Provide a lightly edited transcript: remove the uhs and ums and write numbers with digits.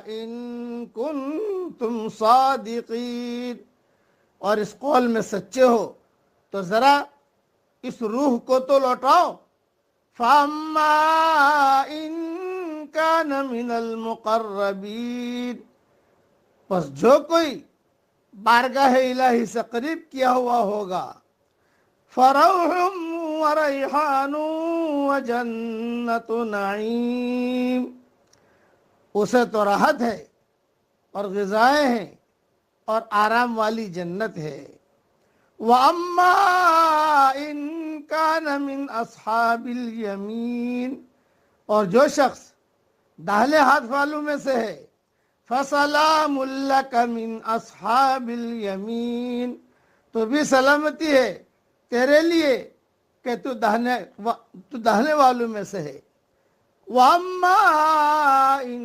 إن كنتم صادقين، اور اس قول میں سچے ہو تو ذرا اس روح کو تو لوٹاؤ. فَأَمَّا إِن كَانَ مِنَ الْمُقَرَّبِينَ، پس جو کوئی بارگاہ الہی سے قریب کیا ہوا ہوگا، فَرَوْحٌ وَرَيْحَانٌ وَجَنَّةُ نَعِيمٍ، اسے تو راحت ہے اور غذائیں ہیں اور آرام والی جنت ہے. وَأَمَّا إِن كَانَ مِنْ أَصْحَابِ الْيَمِينِ، اور جو شخص داہنے ہاتھ والوں میں سے ہے، فَسَلَامٌ لَكَ مِنْ أَصْحَابِ الْيَمِينِ، تو بھی سلامتی ہے تیرے لیے کہ تو داہنے والوں میں سے ہے. وَأَمَّا إِن